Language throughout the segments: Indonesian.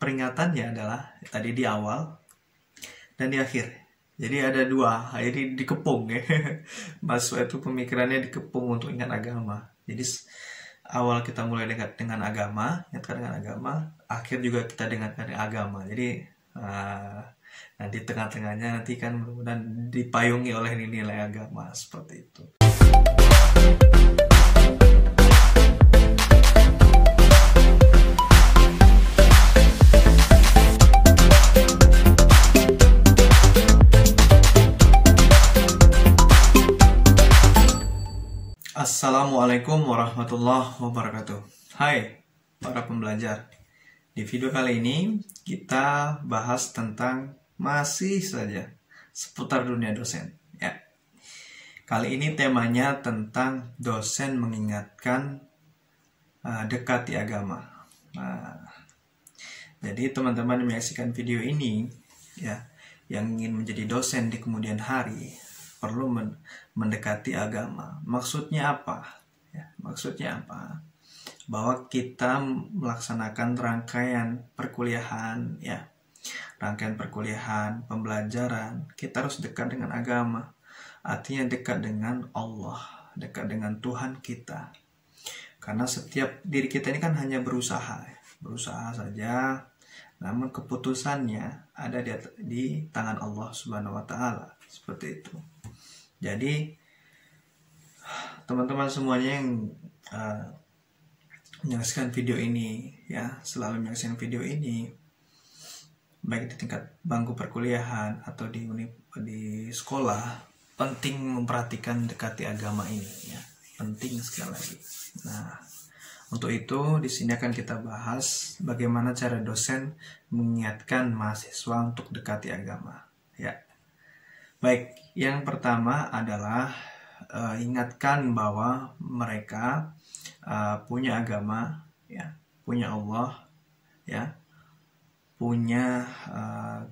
peringatannya adalah tadi di awal dan di akhir. Jadi ada dua, jadi dikepung ya. Mahasiswa itu pemikirannya dikepung untuk ingat agama. Jadi awal kita mulai dekat dengan agama, ingatkan dengan agama, akhir juga kita dengarkan dengan agama. Jadi nanti tengah-tengahnya nanti kan mudah-mudahan dipayungi oleh nilai agama seperti itu. Assalamualaikum warahmatullahi wabarakatuh. Hai para pembelajar. Di video kali ini kita bahas tentang masih saja seputar dunia dosen ya. Kali ini temanya tentang dosen mengingatkan dekati agama. Jadi teman-teman yang menyaksikan video ini ya, yang ingin menjadi dosen di kemudian hari perlu mendekati agama. Maksudnya apa? Ya, maksudnya apa? Bahwa kita melaksanakan rangkaian perkuliahan, ya, rangkaian perkuliahan, pembelajaran, kita harus dekat dengan agama. Artinya dekat dengan Allah, dekat dengan Tuhan kita. Karena setiap diri kita ini kan hanya berusaha saja. Namun keputusannya ada di tangan Allah Subhanahu wa Ta'ala. Seperti itu. Jadi teman-teman semuanya yang menyaksikan video ini ya, selalu menyaksikan video ini baik di tingkat bangku perkuliahan atau di sekolah, penting memperhatikan dekati agama ini ya, penting sekali lagi. Nah, untuk itu di sini akan kita bahas bagaimana cara dosen mengingatkan mahasiswa untuk dekati agama ya. Baik, yang pertama adalah ingatkan bahwa mereka punya agama, ya, punya Allah, ya, punya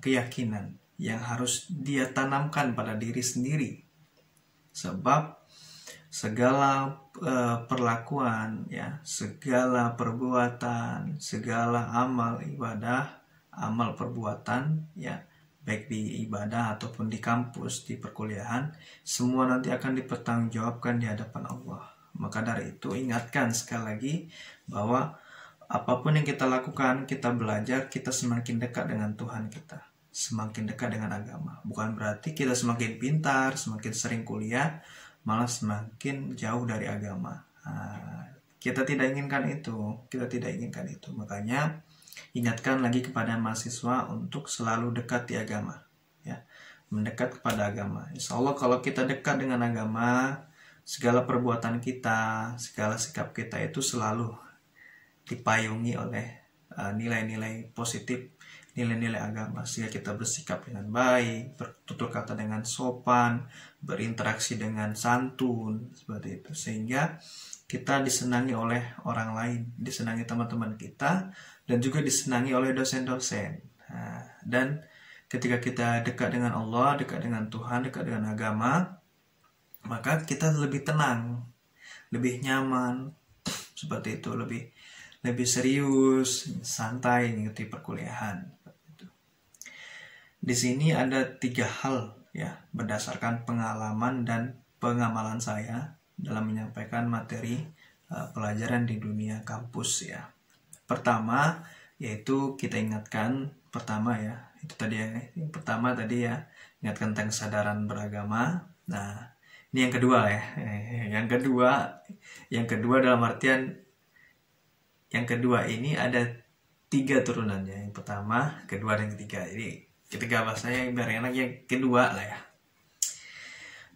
keyakinan yang harus dia tanamkan pada diri sendiri. Sebab segala perlakuan, ya, segala perbuatan, segala amal ibadah, amal perbuatan, ya, baik di ibadah ataupun di kampus, di perkuliahan, semua nanti akan dipertanggungjawabkan di hadapan Allah. Maka dari itu ingatkan sekali lagi bahwa apapun yang kita lakukan, kita belajar, kita semakin dekat dengan Tuhan kita, semakin dekat dengan agama. Bukan berarti kita semakin pintar, semakin sering kuliah, malah semakin jauh dari agama. Kita tidak inginkan itu, Makanya ingatkan lagi kepada mahasiswa untuk selalu dekat di agama, ya, mendekat kepada agama. Insya Allah kalau kita dekat dengan agama, segala perbuatan kita, segala sikap kita itu selalu dipayungi oleh nilai-nilai positif, nilai-nilai agama, sehingga kita bersikap dengan baik, bertutur kata dengan sopan, berinteraksi dengan santun, seperti itu, sehingga kita disenangi oleh orang lain, disenangi teman-teman kita, dan juga disenangi oleh dosen-dosen. Dan ketika kita dekat dengan Allah, dekat dengan Tuhan, dekat dengan agama, maka kita lebih tenang, lebih nyaman, seperti itu, lebih serius, santai mengikuti perkuliahan. Di sini ada 3 hal ya, berdasarkan pengalaman dan pengamalan saya dalam menyampaikan materi pelajaran di dunia kampus ya. Pertama yaitu kita ingatkan, pertama ya, itu tadi ya, yang pertama tadi ya, ingatkan tentang kesadaran beragama. Nah, ini yang kedua ya. Yang kedua dalam artian yang kedua ini ada 3 turunannya. Yang pertama, kedua, dan ketiga. Jadi ketiga bahasanya biar enak, yang kedua lah ya.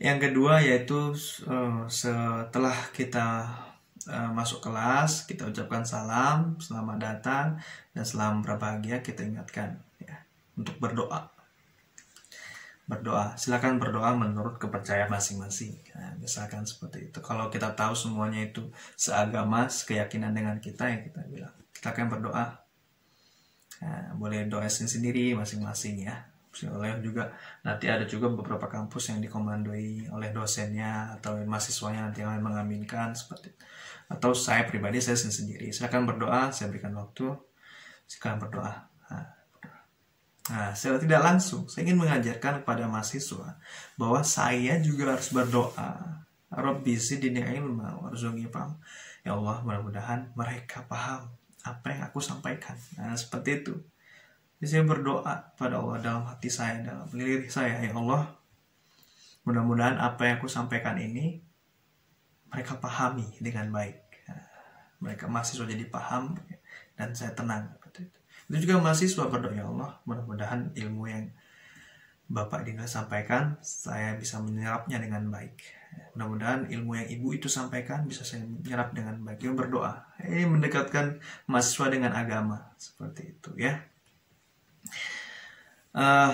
Yang kedua yaitu setelah kita masuk kelas, kita ucapkan salam, selamat datang, dan selamat berbahagia, kita ingatkan ya, untuk berdoa. Silakan berdoa menurut kepercayaan masing-masing. Nah, misalkan seperti itu. Kalau kita tahu semuanya itu seagama, sekeyakinan dengan kita, ya kita bilang, kita akan berdoa. Nah, boleh doa sendiri masing-masing ya. Oleh juga nanti ada juga beberapa kampus yang dikomandoi oleh dosennya atau mahasiswanya nanti yang mengaminkan seperti itu. Atau saya pribadi, saya sendiri. Silakan berdoa, saya berikan waktu. Silakan berdoa. Nah, secara tidak langsung saya ingin mengajarkan kepada mahasiswa bahwa saya juga harus berdoa. Rabbi zidni ilma warzuqni fahma. Ya Allah, mudah-mudahan mereka paham apa yang aku sampaikan. Nah, seperti itu. Jadi saya berdoa pada Allah dalam hati saya, dalam lirik saya, ya Allah, mudah-mudahan apa yang aku sampaikan ini mereka pahami dengan baik. Nah, mereka mahasiswa jadi paham dan saya tenang. Itu juga mahasiswa berdoa, ya Allah, mudah-mudahan ilmu yang Bapak Dina sampaikan saya bisa menyerapnya dengan baik. Mudah-mudahan ilmu yang Ibu itu sampaikan bisa saya menyerap dengan baik. Dia berdoa. Ini mendekatkan mahasiswa dengan agama. Seperti itu ya.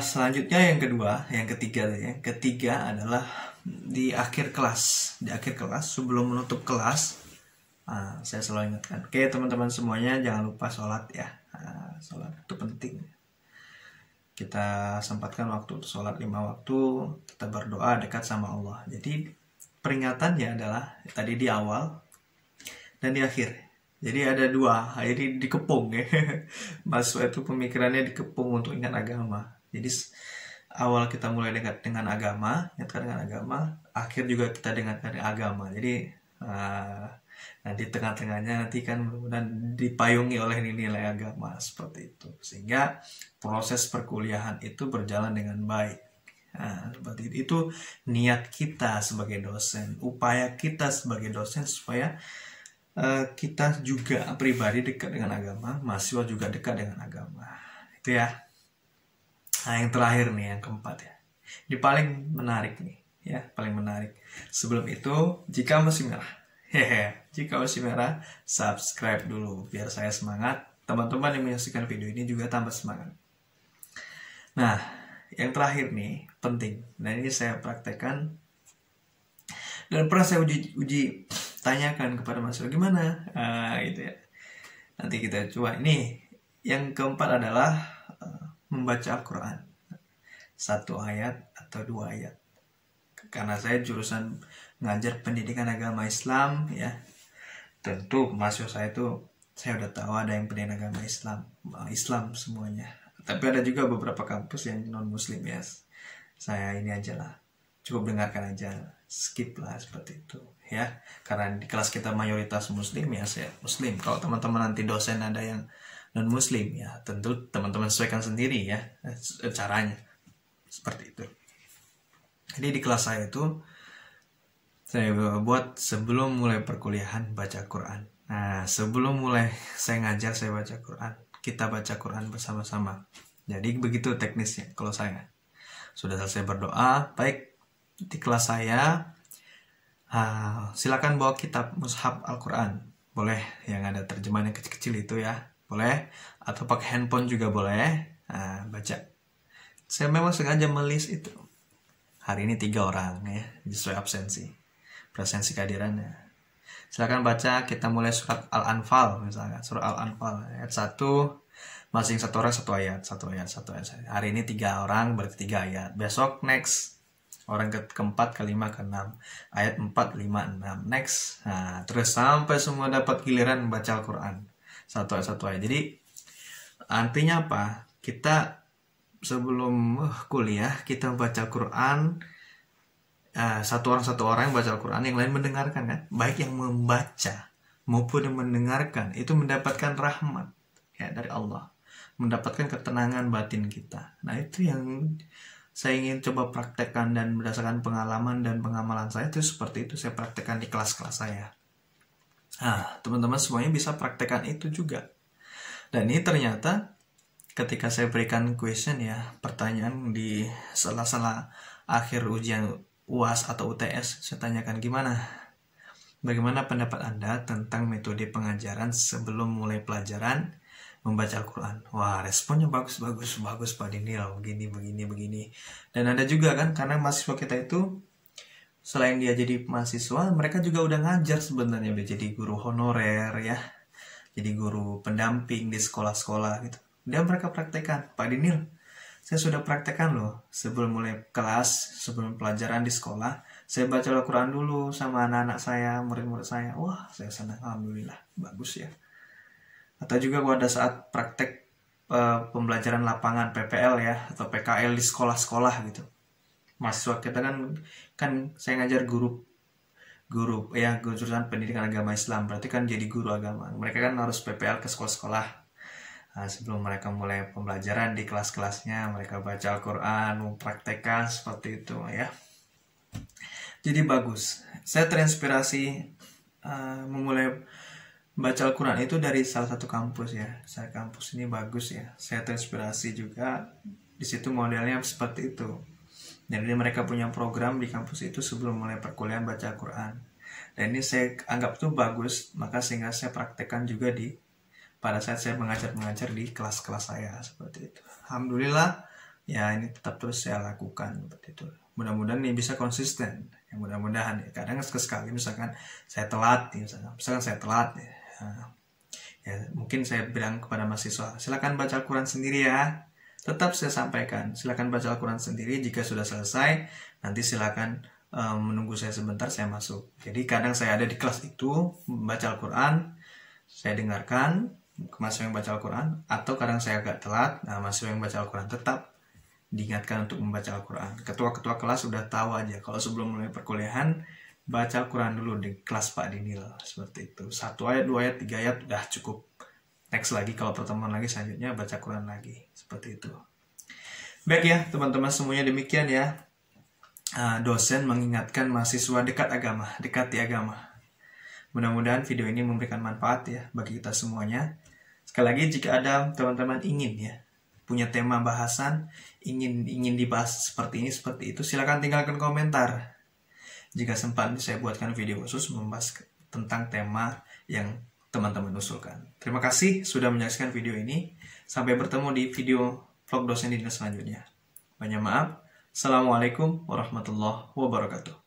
Selanjutnya yang ketiga ya. Ketiga adalah di akhir kelas. Di akhir kelas sebelum menutup kelas, saya selalu ingatkan. Oke teman-teman semuanya, jangan lupa sholat ya. Sholat itu penting. Kita sempatkan waktu sholat 5 waktu, kita berdoa dekat sama Allah. Jadi peringatannya adalah tadi di awal dan di akhir. Jadi ada dua, jadi dikepung ya. Mahasiswa itu pemikirannya dikepung untuk ingat agama. Jadi awal kita mulai dekat dengan agama, ingatkan dengan agama, akhir juga kita dengarkan agama. Jadi nah di tengah-tengahnya nanti kan mudah-mudahan dipayungi oleh nilai agama seperti itu, sehingga proses perkuliahan itu berjalan dengan baik. Nah, seperti itu niat kita sebagai dosen, upaya kita sebagai dosen supaya kita juga pribadi dekat dengan agama, mahasiswa juga dekat dengan agama. Itu ya. Nah, yang terakhir nih, yang keempat ya. Ini paling menarik nih, ya, paling menarik. Sebelum itu, jika masih merah, jika masih merah, subscribe dulu biar saya semangat. Teman-teman yang menyaksikan video ini juga tambah semangat. Nah, yang terakhir nih, penting. Nah, ini saya praktekkan dan pernah saya uji tanyakan kepada mahasiswa gimana, gitu ya. Nanti kita coba. Ini yang keempat adalah membaca Al-Quran, 1 ayat atau 2 ayat. Karena saya jurusan ngajar pendidikan agama Islam ya, tentu mahasiswa saya itu saya udah tahu ada yang pendidikan agama Islam semuanya. Tapi ada juga beberapa kampus yang non Muslim ya. Saya ini aja lah, cukup dengarkan aja, skip lah seperti itu ya. Karena di kelas kita mayoritas Muslim ya, saya Muslim. Kalau teman-teman nanti dosen ada yang non Muslim ya, tentu teman-teman sesuaikan sendiri ya caranya seperti itu. Jadi di kelas saya itu saya buat sebelum mulai perkuliahan baca Quran. Nah, sebelum mulai saya ngajar saya baca Quran. Kita baca Quran bersama-sama. Jadi begitu teknisnya kalau saya. Sudah selesai berdoa, baik di kelas saya silakan bawa kitab mushaf Al-Quran. Boleh yang ada terjemahan yang kecil-kecil itu ya. Boleh, atau pakai handphone juga boleh. Baca. Saya memang sengaja melis itu. Hari ini 3 orang ya, sesuai absensi. Presensi kehadirannya. Silakan baca, kita mulai surat Al-Anfal misalnya. Surat Al-Anfal ayat 1, masing satu orang 1 ayat, 1 ayat. Hari ini 3 orang berarti 3 ayat. Besok next. Orang keempat, kelima, keenam. Ayat 4, 5, 6. Next. Nah, terus sampai semua dapat giliran baca Al-Quran. 1 ayat. Jadi artinya apa? Kita sebelum kuliah kita baca Quran, satu orang yang baca Al-Quran, yang lain mendengarkan kan. Baik yang membaca maupun yang mendengarkan itu mendapatkan rahmat ya dari Allah, mendapatkan ketenangan batin kita. Nah, itu yang saya ingin coba praktekkan, dan berdasarkan pengalaman dan pengamalan saya itu seperti itu saya praktekkan di kelas-kelas saya. Teman-teman semuanya bisa praktekkan itu juga. Dan ini ternyata ketika saya berikan question ya, pertanyaan di sela-sela akhir ujian UAS atau UTS, saya tanyakan bagaimana pendapat Anda tentang metode pengajaran sebelum mulai pelajaran membaca Al-Quran. Wah, responnya bagus Pak Dinil, begini. Dan ada juga kan, karena mahasiswa kita itu selain dia jadi mahasiswa, mereka juga udah ngajar sebenarnya, udah jadi guru honorer ya, jadi guru pendamping di sekolah-sekolah gitu. Dan mereka praktekkan, Pak Dinil, saya sudah praktekkan loh, sebelum mulai kelas, sebelum pelajaran di sekolah, saya baca Al-Quran dulu sama anak-anak saya, murid-murid saya. Wah, saya senang, alhamdulillah, bagus ya. Atau juga pada saat praktek pembelajaran lapangan PPL ya atau PKL di sekolah-sekolah gitu. Mahasiswa kita kan saya ngajar guru jurusan pendidikan agama Islam, berarti kan jadi guru agama. Mereka kan harus PPL ke sekolah-sekolah. Nah, sebelum mereka mulai pembelajaran di kelas-kelasnya, mereka baca Al-Quran, mempraktekkan seperti itu ya. Jadi bagus. Saya terinspirasi memulai baca Al-Quran itu dari salah satu kampus ya. Saya kampus ini bagus ya. Saya terinspirasi juga di situ modelnya seperti itu. Jadi mereka punya program di kampus itu sebelum mulai perkuliahan baca Al-Quran. Dan ini saya anggap tuh bagus, maka sehingga saya praktekkan juga pada saat saya mengajar di kelas-kelas saya seperti itu. Alhamdulillah ya, ini tetap terus saya lakukan seperti itu. Mudah-mudahan ini bisa konsisten. Ya, mudah-mudahan ya. Kadang sekali misalkan saya telat, ya, mungkin saya bilang kepada mahasiswa, silakan baca Al-Quran sendiri ya. Tetap saya sampaikan, silakan baca Al-Quran sendiri. Jika sudah selesai, nanti silakan menunggu saya sebentar, saya masuk. Jadi kadang saya ada di kelas itu membaca Al-Quran, saya dengarkan mahasiswa yang baca Al-Quran, atau kadang saya agak telat, nah mahasiswa yang baca Al-Quran tetap diingatkan untuk membaca Al-Quran. Ketua-ketua kelas sudah tahu aja kalau sebelum mulai perkuliahan baca Al-Quran dulu di kelas Pak Dinil seperti itu. 1 ayat, 2 ayat, 3 ayat udah cukup. Next lagi kalau pertemuan lagi selanjutnya baca Quran lagi seperti itu. Baik ya teman-teman semuanya, demikian ya. Dosen mengingatkan mahasiswa dekati agama. Mudah-mudahan video ini memberikan manfaat ya bagi kita semuanya. Sekali lagi, jika ada teman-teman ingin ya punya tema bahasan, ingin dibahas seperti ini seperti itu, silakan tinggalkan komentar. Jika sempat saya buatkan video khusus membahas tentang tema yang teman-teman usulkan. Terima kasih sudah menyaksikan video ini. Sampai bertemu di video vlog dosen dinner selanjutnya. Banyak maaf. Assalamualaikum warahmatullahi wabarakatuh.